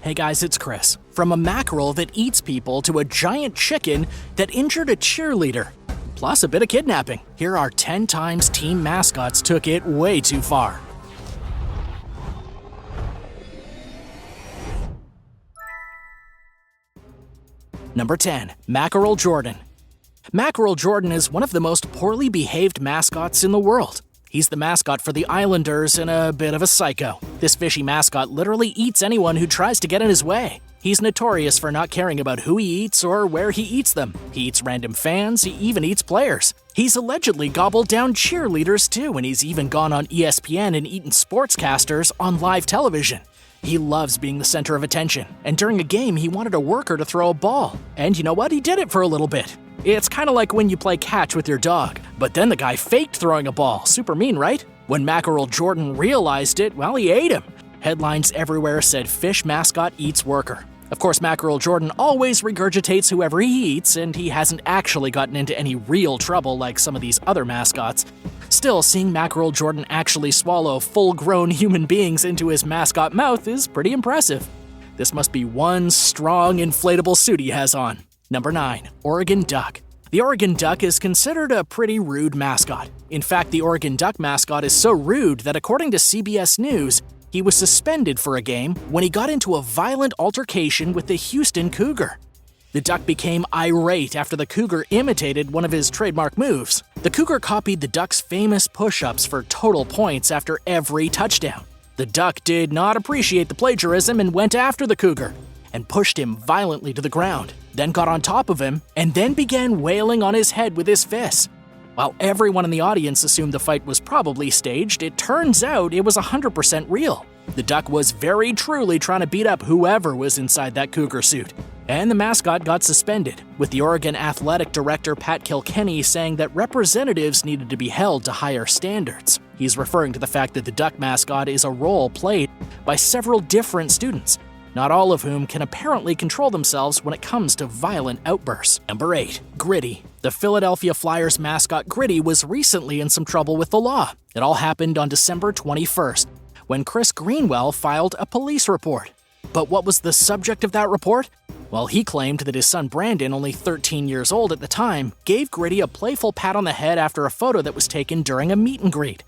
Hey guys, it's Chris. From a mackerel that eats people to a giant chicken that injured a cheerleader, plus a bit of kidnapping, here are 10 times team mascots took it way too far. Number 10. Mackerel Jordan. Mackerel Jordan is one of the most poorly behaved mascots in the world. He's the mascot for the Islanders and a bit of a psycho. This fishy mascot literally eats anyone who tries to get in his way. He's notorious for not caring about who he eats or where he eats them. He eats random fans, he even eats players. He's allegedly gobbled down cheerleaders too, and he's even gone on ESPN and eaten sportscasters on live television. He loves being the center of attention, and during a game he wanted a worker to throw a ball. And you know what? He did it for a little bit. It's kind of like when you play catch with your dog, but then the guy faked throwing a ball. Super mean, right? When Mackerel Jordan realized it, well, he ate him. Headlines everywhere said fish mascot eats worker. Of course, Mackerel Jordan always regurgitates whoever he eats, and he hasn't actually gotten into any real trouble like some of these other mascots. Still, seeing Mackerel Jordan actually swallow full-grown human beings into his mascot mouth is pretty impressive. This must be one strong inflatable suit he has on. Number 9. Oregon Duck. The Oregon Duck is considered a pretty rude mascot. In fact, the Oregon Duck mascot is so rude that according to CBS News, he was suspended for a game when he got into a violent altercation with the Houston Cougar. The Duck became irate after the Cougar imitated one of his trademark moves. The Cougar copied the Duck's famous push-ups for total points after every touchdown. The Duck did not appreciate the plagiarism and went after the Cougar and pushed him violently to the ground, then got on top of him, and then began wailing on his head with his fists. While everyone in the audience assumed the fight was probably staged, it turns out it was 100% real. The Duck was very truly trying to beat up whoever was inside that Cougar suit. And the mascot got suspended, with the Oregon Athletic Director Pat Kilkenny saying that representatives needed to be held to higher standards. He's referring to the fact that the Duck mascot is a role played by several different students, not all of whom can apparently control themselves when it comes to violent outbursts. Number 8. Gritty. The Philadelphia Flyers mascot Gritty was recently in some trouble with the law. It all happened on December 21st, when Chris Greenwell filed a police report. But what was the subject of that report? Well, he claimed that his son Brandon, only 13 years old at the time, gave Gritty a playful pat on the head after a photo that was taken during a meet and greet.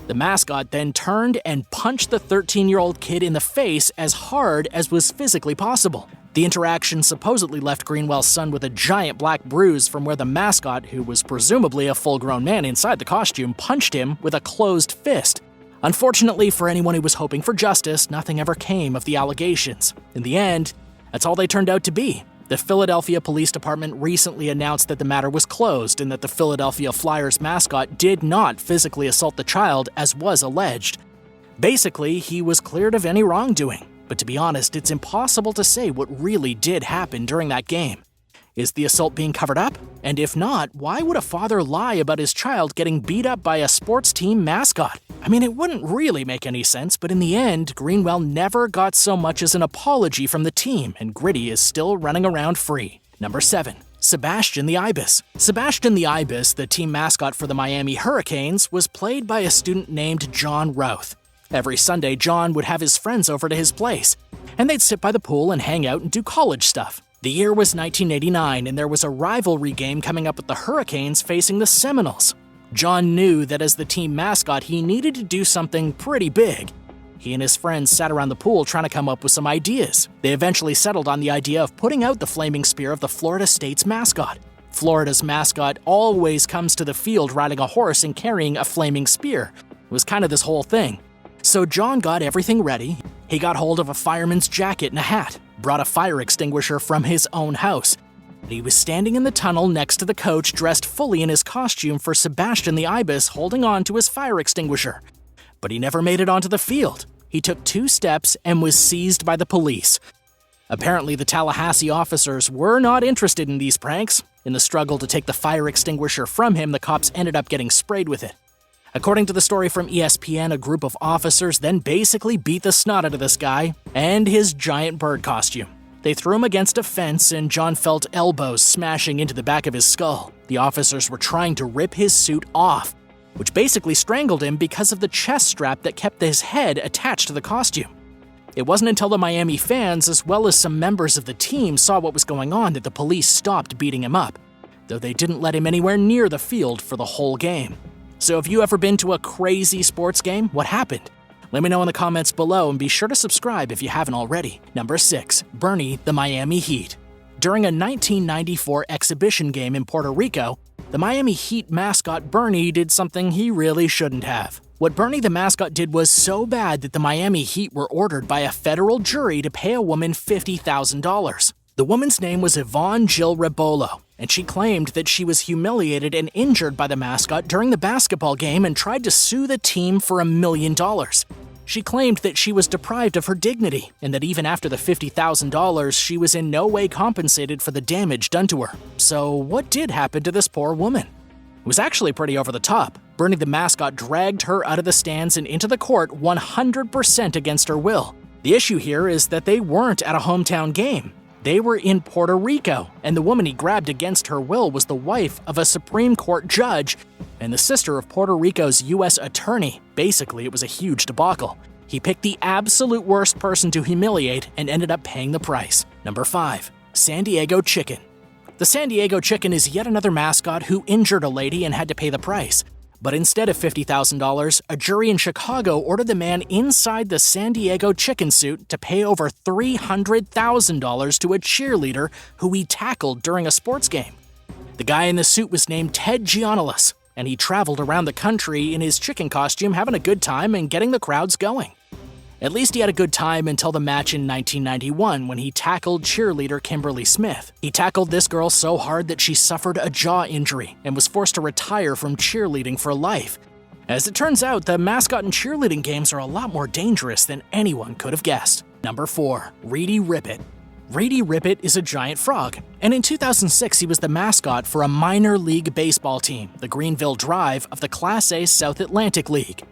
The mascot then turned and punched the 13-year-old kid in the face as hard as was physically possible. The interaction supposedly left Greenwell's son with a giant black bruise from where the mascot, who was presumably a full-grown man inside the costume, punched him with a closed fist. Unfortunately for anyone who was hoping for justice, nothing ever came of the allegations. In the end, that's all they turned out to be. The Philadelphia Police Department recently announced that the matter was closed and that the Philadelphia Flyers mascot did not physically assault the child as was alleged. Basically, he was cleared of any wrongdoing. But to be honest, it's impossible to say what really did happen during that game. Is the assault being covered up? And if not, why would a father lie about his child getting beat up by a sports team mascot? I mean, it wouldn't really make any sense, but in the end, Greenwell never got so much as an apology from the team, and Gritty is still running around free. Number 7. Sebastian the Ibis. Sebastian the Ibis, the team mascot for the Miami Hurricanes, was played by a student named John Routh. Every Sunday, John would have his friends over to his place, and they'd sit by the pool and hang out and do college stuff. The year was 1989, and there was a rivalry game coming up with the Hurricanes facing the Seminoles. John knew that as the team mascot, he needed to do something pretty big. He and his friends sat around the pool trying to come up with some ideas. They eventually settled on the idea of putting out the flaming spear of the Florida State's mascot. Florida's mascot always comes to the field riding a horse and carrying a flaming spear. It was kind of this whole thing. So John got everything ready. He got hold of a fireman's jacket and a hat, brought a fire extinguisher from his own house. He was standing in the tunnel next to the coach, dressed fully in his costume for Sebastian the Ibis, holding on to his fire extinguisher. But he never made it onto the field. He took 2 steps and was seized by the police. Apparently, the Tallahassee officers were not interested in these pranks. In the struggle to take the fire extinguisher from him, the cops ended up getting sprayed with it. According to the story from ESPN, a group of officers then basically beat the snot out of this guy and his giant bird costume. They threw him against a fence, and John felt elbows smashing into the back of his skull. The officers were trying to rip his suit off, which basically strangled him because of the chest strap that kept his head attached to the costume. It wasn't until the Miami fans, as well as some members of the team, saw what was going on that the police stopped beating him up, though they didn't let him anywhere near the field for the whole game. So have you ever been to a crazy sports game? What happened? Let me know in the comments below, and be sure to subscribe if you haven't already. Number 6. Bernie the Miami Heat. During a 1994 exhibition game in Puerto Rico, the Miami Heat mascot Bernie did something he really shouldn't have. What Bernie the mascot did was so bad that the Miami Heat were ordered by a federal jury to pay a woman $50,000. The woman's name was Yvonne Jill Rebolo, and she claimed that she was humiliated and injured by the mascot during the basketball game and tried to sue the team for $1 million. She claimed that she was deprived of her dignity, and that even after the $50,000, she was in no way compensated for the damage done to her. So what did happen to this poor woman? It was actually pretty over the top. Bernie the mascot dragged her out of the stands and into the court 100% against her will. The issue here is that they weren't at a hometown game. They were in Puerto Rico, and the woman he grabbed against her will was the wife of a Supreme Court judge and the sister of Puerto Rico's U.S. attorney. Basically, it was a huge debacle. He picked the absolute worst person to humiliate and ended up paying the price. Number 5. San Diego Chicken. The San Diego Chicken is yet another mascot who injured a lady and had to pay the price. But instead of $50,000, a jury in Chicago ordered the man inside the San Diego Chicken suit to pay over $300,000 to a cheerleader who he tackled during a sports game. The guy in the suit was named Ted Gianoulis, and he traveled around the country in his chicken costume having a good time and getting the crowds going. At least he had a good time until the match in 1991 when he tackled cheerleader Kimberly Smith. He tackled this girl so hard that she suffered a jaw injury and was forced to retire from cheerleading for life. As it turns out, the mascot and cheerleading games are a lot more dangerous than anyone could have guessed. Number 4. Reedy Ribbit. Reedy Ribbit is a giant frog, and in 2006 he was the mascot for a minor league baseball team, the Greenville Drive of the Class A South Atlantic League.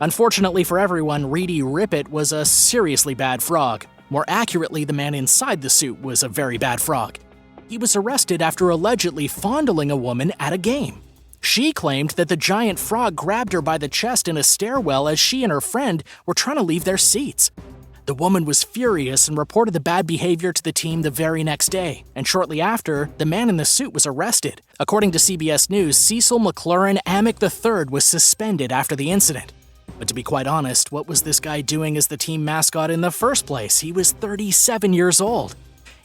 Unfortunately for everyone, Reedy Ribbit was a seriously bad frog. More accurately, the man inside the suit was a very bad frog. He was arrested after allegedly fondling a woman at a game. She claimed that the giant frog grabbed her by the chest in a stairwell as she and her friend were trying to leave their seats. The woman was furious and reported the bad behavior to the team the very next day, and shortly after, the man in the suit was arrested. According to CBS News, Cecil McLaurin Amick III was suspended after the incident. But to be quite honest, what was this guy doing as the team mascot in the first place? He was 37 years old.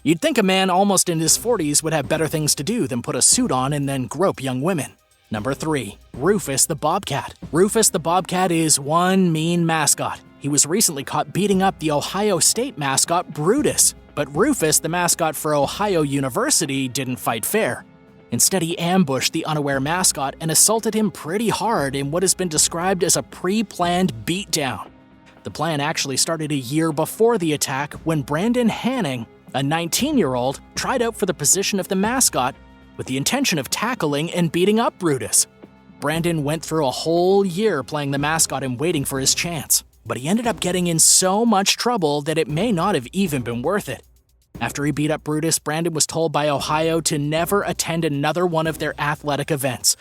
You'd think a man almost in his 40s would have better things to do than put a suit on and then grope young women. Number 3. Rufus the Bobcat. Rufus the Bobcat is one mean mascot. He was recently caught beating up the Ohio State mascot Brutus. But Rufus, the mascot for Ohio University, didn't fight fair. Instead, he ambushed the unaware mascot and assaulted him pretty hard in what has been described as a pre-planned beatdown. The plan actually started a year before the attack when Brandon Hanning, a 19-year-old, tried out for the position of the mascot with the intention of tackling and beating up Brutus. Brandon went through a whole year playing the mascot and waiting for his chance, but he ended up getting in so much trouble that it may not have even been worth it. After he beat up Brutus, Brandon was told by Ohio to never attend another one of their athletic events.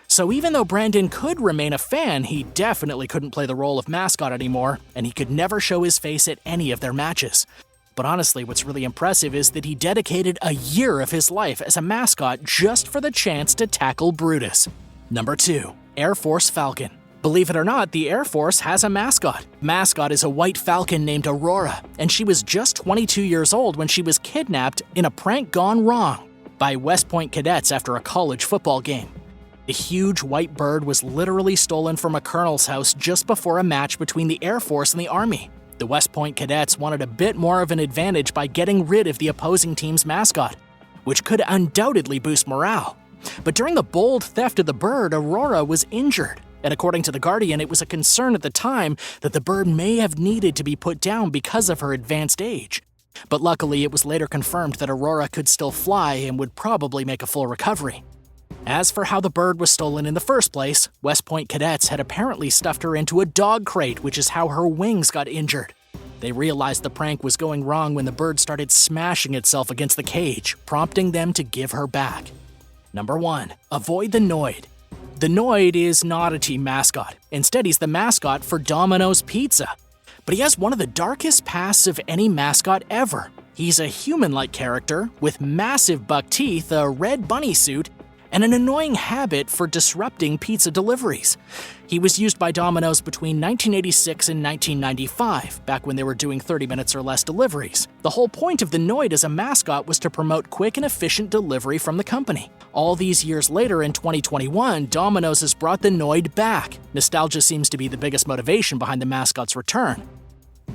So even though Brandon could remain a fan, he definitely couldn't play the role of mascot anymore, and he could never show his face at any of their matches. But honestly, what's really impressive is that he dedicated a year of his life as a mascot just for the chance to tackle Brutus. Number 2. Air Force Falcon. Believe it or not, the Air Force has a mascot. Mascot is a white falcon named Aurora, and she was just 22 years old when she was kidnapped in a prank gone wrong by West Point cadets after a college football game. The huge white bird was literally stolen from a colonel's house just before a match between the Air Force and the Army. The West Point cadets wanted a bit more of an advantage by getting rid of the opposing team's mascot, which could undoubtedly boost morale. But during the bold theft of the bird, Aurora was injured. And according to The Guardian, it was a concern at the time that the bird may have needed to be put down because of her advanced age. But luckily, it was later confirmed that Aurora could still fly and would probably make a full recovery. As for how the bird was stolen in the first place, West Point cadets had apparently stuffed her into a dog crate, which is how her wings got injured. They realized the prank was going wrong when the bird started smashing itself against the cage, prompting them to give her back. Number 1. Avoid the Thenoid. The Thenoid is not a team mascot. Instead, he's the mascot for Domino's Pizza. But he has one of the darkest pasts of any mascot ever. He's a human-like character with massive buck teeth, a red bunny suit, and an annoying habit for disrupting pizza deliveries. He was used by Domino's between 1986 and 1995, back when they were doing 30 minutes or less deliveries. The whole point of the Thenoid as a mascot was to promote quick and efficient delivery from the company. All these years later, in 2021, Domino's has brought the Thenoid back. Nostalgia seems to be the biggest motivation behind the mascot's return.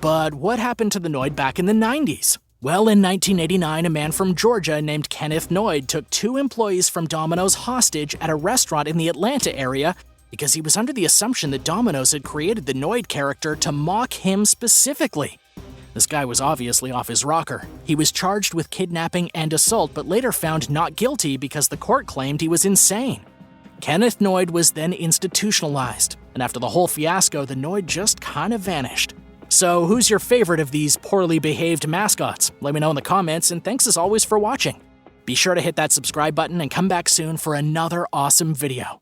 But what happened to the Thenoid back in the 90s? Well, in 1989, a man from Georgia named Kenneth Thenoid took 2 employees from Domino's hostage at a restaurant in the Atlanta area because he was under the assumption that Domino's had created the Thenoid character to mock him specifically. This guy was obviously off his rocker. He was charged with kidnapping and assault, but later found not guilty because the court claimed he was insane. Kenneth Thenoid was then institutionalized, and after the whole fiasco, the Thenoid just kind of vanished. So who's your favorite of these poorly behaved mascots? Let me know in the comments, and thanks as always for watching. Be sure to hit that subscribe button and come back soon for another awesome video.